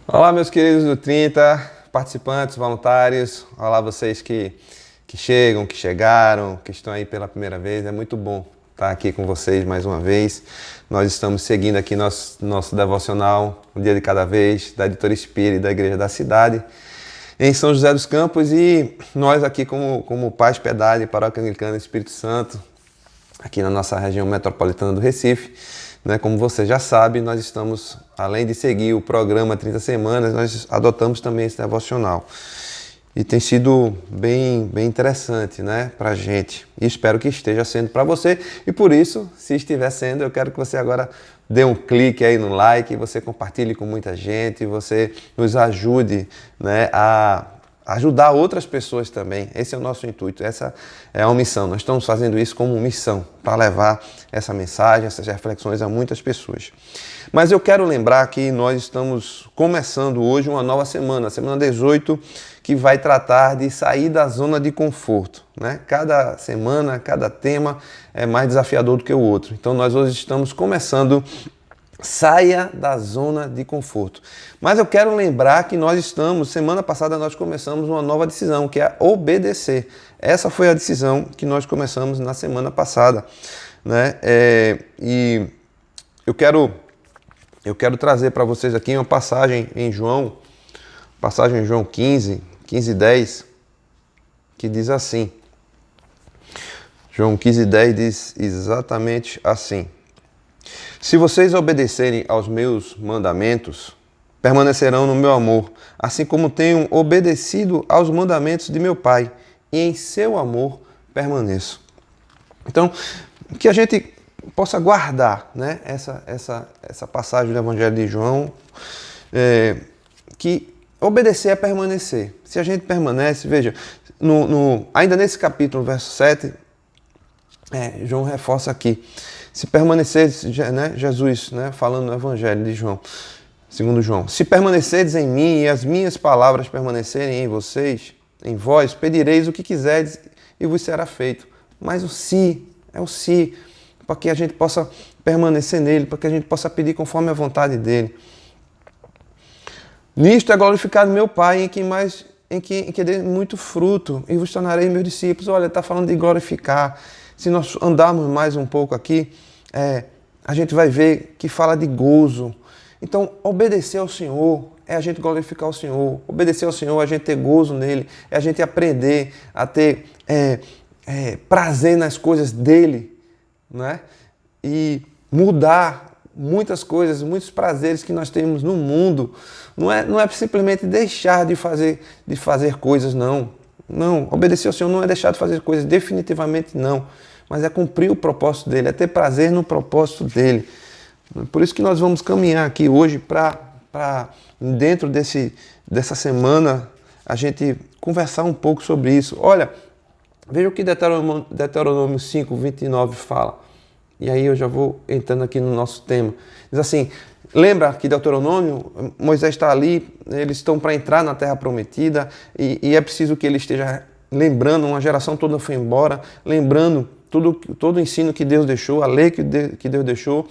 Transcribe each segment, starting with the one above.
Olá, meus queridos do 30, participantes, voluntários. Olá, vocês que chegam, que chegaram, que estão aí pela primeira vez. É muito bom estar aqui com vocês mais uma vez. Nós estamos seguindo aqui nosso devocional, o dia de cada vez, da Editora Espírita da Igreja da Cidade, em São José dos Campos. E nós aqui como Paz Piedade, Paróquia Anglicana Espírito Santo, aqui na nossa região metropolitana do Recife, né? Como você já sabe, nós estamos, além de seguir o programa 30 Semanas, nós adotamos também esse devocional. E tem sido bem interessante, né, para a gente. E espero que esteja sendo para você. E por isso, se estiver sendo, eu quero que você agora dê um clique aí no like, você compartilhe com muita gente, você nos ajude, né, a ajudar outras pessoas também. Esse é o nosso intuito, essa é a missão. Nós estamos fazendo isso como missão, para levar essa mensagem, essas reflexões a muitas pessoas. Mas eu quero lembrar que nós estamos começando hoje uma nova semana, a semana 18, que vai tratar de sair da zona de conforto, né? Cada semana, cada tema é mais desafiador do que o outro. Então nós hoje estamos começando Saia da zona de conforto. Mas eu quero lembrar que semana passada nós começamos uma nova decisão, que é obedecer. Essa foi a decisão que nós começamos na semana passada, né? E eu quero trazer para vocês aqui uma passagem em João 15:10, que diz assim. João 15:10 diz exatamente assim: se vocês obedecerem aos meus mandamentos, permanecerão no meu amor, assim como tenho obedecido aos mandamentos de meu Pai, e em seu amor permaneço. Então, que a gente possa guardar, né, essa passagem do Evangelho de João, que obedecer é permanecer. Se a gente permanece, veja, ainda nesse capítulo, verso 7, João reforça aqui: se permanecerdes, né, Jesus, né, falando no Evangelho de João, segundo João, se permanecerdes em mim e as minhas palavras permanecerem em vocês, em vós, pedireis o que quiserdes e vos será feito. Mas o se, é o se, para que a gente possa permanecer nele, para que a gente possa pedir conforme a vontade dele. Nisto é glorificado meu Pai, em que dê muito fruto, e vos tornarei meus discípulos. Olha, está falando de glorificar. Se nós andarmos mais um pouco aqui, a gente vai ver que fala de gozo. Então, obedecer ao Senhor é a gente glorificar o Senhor. Obedecer ao Senhor é a gente ter gozo nele, é a gente aprender a ter prazer nas coisas dele, né? E mudar muitas coisas, muitos prazeres que nós temos no mundo. Não é simplesmente deixar de fazer coisas, não. Não, obedecer ao Senhor não é deixar de fazer coisas, definitivamente não. Mas é cumprir o propósito dele, é ter prazer no propósito dele. Por isso que nós vamos caminhar aqui hoje para dentro dessa semana, a gente conversar um pouco sobre isso. Olha, veja o que Deuteronômio 5:29 fala. E aí eu já vou entrando aqui no nosso tema. Diz assim: lembra que Deuteronômio, Moisés está ali, eles estão para entrar na Terra Prometida e é preciso que ele esteja lembrando, uma geração toda foi embora, lembrando todo o ensino que Deus deixou, a lei que Deus deixou.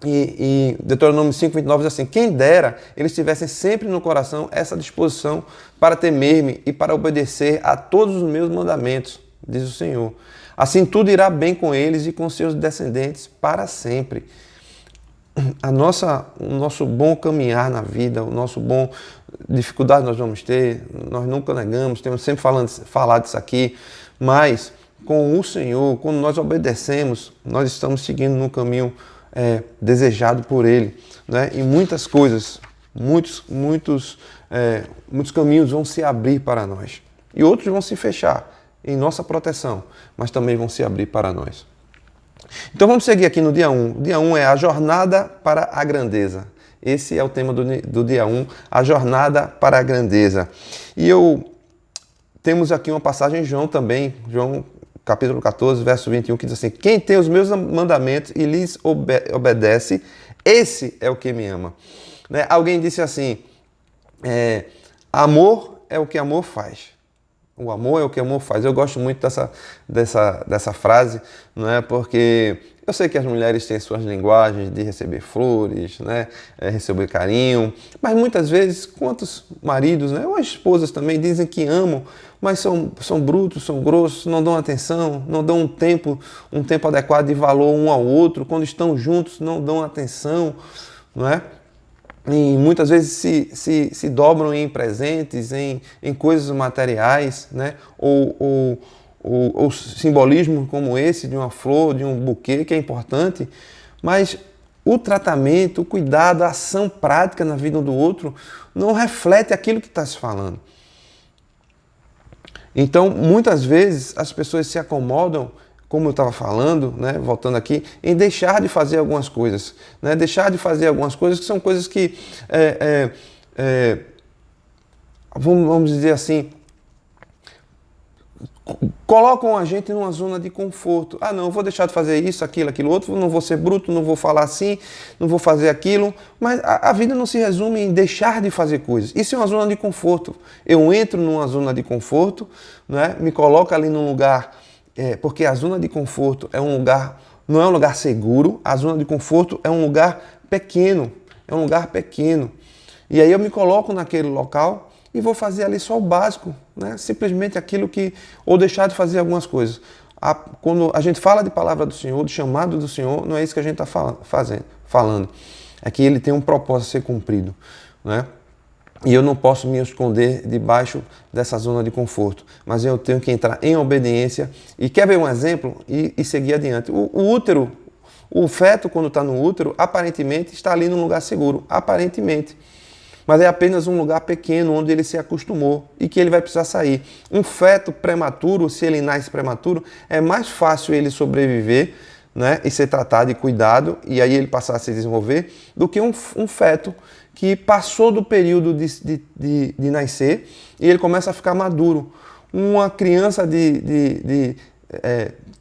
E Deuteronômio 5:29 diz assim: quem dera eles tivessem sempre no coração essa disposição para temer-me e para obedecer a todos os meus mandamentos, diz o Senhor. Assim tudo irá bem com eles e com seus descendentes para sempre. O nosso bom caminhar na vida, o nosso bom dificuldade nós vamos ter, nós nunca negamos, temos sempre falado disso aqui, mas com o Senhor, quando nós obedecemos, nós estamos seguindo no caminho desejado por Ele, né? E muitas coisas, muitos caminhos vão se abrir para nós e outros vão se fechar em nossa proteção, mas também vão se abrir para nós. Então vamos seguir aqui no dia 1. O dia 1 é a jornada para a grandeza. Esse é o tema do dia 1, a jornada para a grandeza. E temos aqui uma passagem em João também, João capítulo 14, verso 21, que diz assim: quem tem os meus mandamentos e lhes obedece, esse é o que me ama. Né? Alguém disse assim, amor é o que amor faz. O amor é o que o amor faz. Eu gosto muito dessa frase, não é? Porque eu sei que as mulheres têm suas linguagens de receber flores, né? Receber carinho, mas muitas vezes, quantos maridos, né? Ou as esposas também dizem que amam, mas são brutos, são grossos, não dão atenção, não dão um tempo adequado de valor um ao outro. Quando estão juntos, não dão atenção, não é? E muitas vezes se dobram em presentes, em coisas materiais, né? Ou simbolismo como esse de uma flor, de um buquê, que é importante, mas o tratamento, o cuidado, a ação prática na vida um do outro não reflete aquilo que está se falando. Então, muitas vezes, as pessoas se acomodam, como eu estava falando, né, voltando aqui, em deixar de fazer algumas coisas. Né, deixar de fazer algumas coisas que são coisas que, vamos dizer assim, colocam a gente numa zona de conforto. Ah, não, eu vou deixar de fazer isso, aquilo outro, não vou ser bruto, não vou falar assim, não vou fazer aquilo. Mas a vida não se resume em deixar de fazer coisas. Isso é uma zona de conforto. Eu entro numa zona de conforto, né, me coloco ali num lugar... porque a zona de conforto é um lugar, não é um lugar seguro, a zona de conforto é um lugar pequeno, E aí eu me coloco naquele local e vou fazer ali só o básico, né? Simplesmente aquilo que, ou deixar de fazer algumas coisas. Quando a gente fala de palavra do Senhor, do chamado do Senhor, não é isso que a gente está falando. É que ele tem um propósito a ser cumprido, né? E eu não posso me esconder debaixo dessa zona de conforto, mas eu tenho que entrar em obediência. E quer ver um exemplo? E seguir adiante. O útero, o feto, quando está no útero, aparentemente está ali num lugar seguro, aparentemente. Mas é apenas um lugar pequeno onde ele se acostumou e que ele vai precisar sair. Um feto prematuro, se ele nasce prematuro, é mais fácil ele sobreviver, né, e ser tratado e cuidado, e aí ele passar a se desenvolver, do que um feto que passou do período de nascer e ele começa a ficar maduro. Uma criança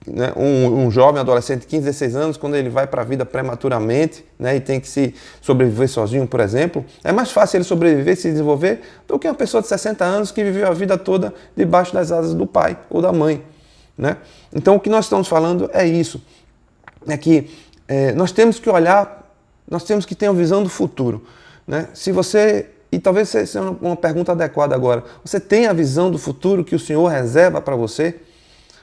né, um jovem adolescente de 15, 16 anos, quando ele vai para a vida prematuramente, né, e tem que se sobreviver sozinho, por exemplo, é mais fácil ele sobreviver, se desenvolver, do que uma pessoa de 60 anos que viveu a vida toda debaixo das asas do pai ou da mãe. Né? Então o que nós estamos falando é isso, é que nós temos que olhar, nós temos que ter uma visão do futuro. Né? Se você, e talvez seja uma pergunta adequada agora, você tem a visão do futuro que o Senhor reserva para você?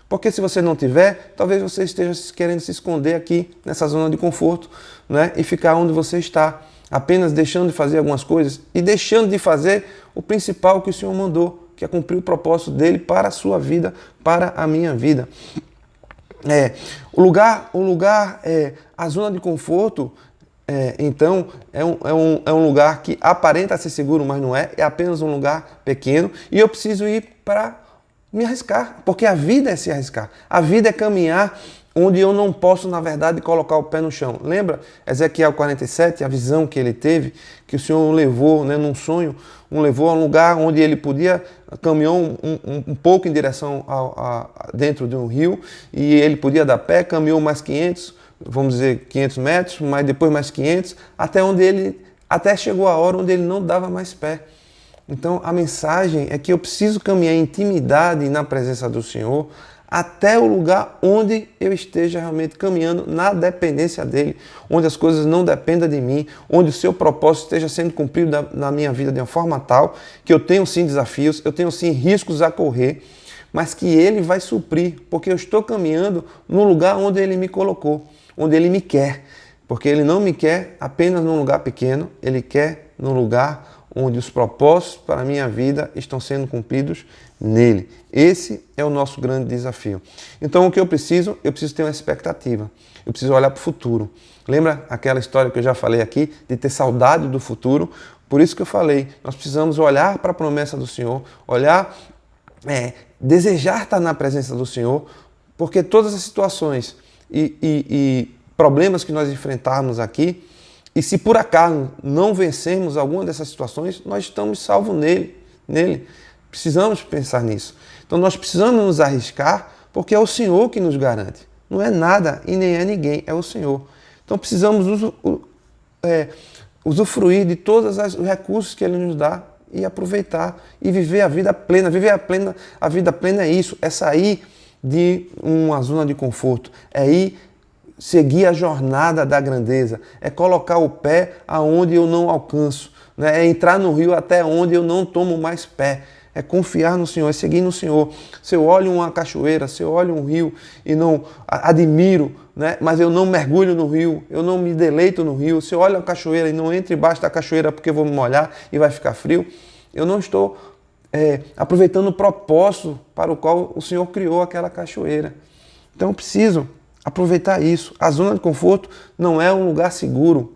Porque se você não tiver, talvez você esteja querendo se esconder aqui nessa zona de conforto, né? E ficar onde você está, apenas deixando de fazer algumas coisas e deixando de fazer o principal que o Senhor mandou, que é cumprir o propósito dele para a sua vida, para a minha vida. A zona de conforto, então, é um lugar que aparenta ser seguro, mas não é apenas um lugar pequeno, e eu preciso ir para me arriscar, porque a vida é se arriscar, a vida é caminhar onde eu não posso, na verdade, colocar o pé no chão. Lembra Ezequiel 47, a visão que ele teve, que o Senhor o levou, né, num sonho, o levou a um lugar onde ele caminhou um pouco em direção dentro de um rio, e ele podia dar pé, caminhou mais 500, vamos dizer 500 metros, mas depois mais 500, até chegou a hora onde ele não dava mais pé. Então a mensagem é que eu preciso caminhar em intimidade na presença do Senhor até o lugar onde eu esteja realmente caminhando na dependência dEle, onde as coisas não dependam de mim, onde o seu propósito esteja sendo cumprido na minha vida de uma forma tal que eu tenho sim desafios, eu tenho sim riscos a correr, mas que Ele vai suprir, porque eu estou caminhando no lugar onde Ele me colocou, onde Ele me quer, porque Ele não me quer apenas num lugar pequeno, Ele quer num lugar onde os propósitos para a minha vida estão sendo cumpridos nele. Esse é o nosso grande desafio. Então o que eu preciso ter uma expectativa, eu preciso olhar para o futuro. Lembra aquela história que eu já falei aqui, de ter saudade do futuro? Por isso que eu falei, nós precisamos olhar para a promessa do Senhor, desejar estar na presença do Senhor, porque todas as situações e problemas que nós enfrentarmos aqui, e se por acaso não vencermos alguma dessas situações, nós estamos salvos nele. Precisamos pensar nisso. Então nós precisamos nos arriscar, porque é o Senhor que nos garante. Não é nada e nem é ninguém, é o Senhor. Então precisamos usufruir de todos os recursos que Ele nos dá e aproveitar e viver a vida plena. A vida plena é isso, é sair de uma zona de conforto, é ir seguir a jornada da grandeza, é colocar o pé aonde eu não alcanço, né? É entrar no rio até onde eu não tomo mais pé. É confiar no Senhor, é seguir no Senhor. Se eu olho uma cachoeira, se eu olho um rio e não admiro, né? Mas eu não mergulho no rio, eu não me deleito no rio, se eu olho a cachoeira e não entro embaixo da cachoeira porque eu vou me molhar e vai ficar frio, eu não estou aproveitando o propósito para o qual o Senhor criou aquela cachoeira. Então eu preciso aproveitar isso. A zona de conforto não é um lugar seguro,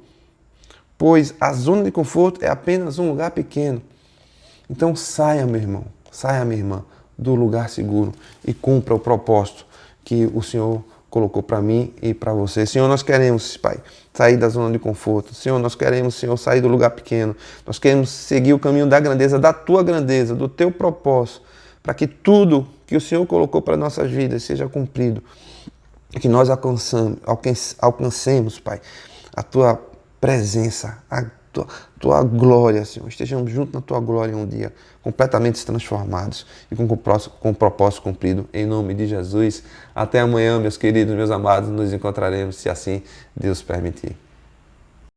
pois a zona de conforto é apenas um lugar pequeno. Então saia, meu irmão, saia, minha irmã, do lugar seguro e cumpra o propósito que o Senhor colocou para mim e para você. Senhor, nós queremos, Pai, sair da zona de conforto. Senhor, nós queremos, Senhor, sair do lugar pequeno. Nós queremos seguir o caminho da grandeza, da Tua grandeza, do Teu propósito, para que tudo que o Senhor colocou para nossas vidas seja cumprido. Que nós alcancemos, Pai, a Tua presença, a Tua glória, Senhor. Estejamos juntos na Tua glória um dia, completamente transformados e com o propósito cumprido, em nome de Jesus. Até amanhã, meus queridos, meus amados, nos encontraremos, se assim Deus permitir.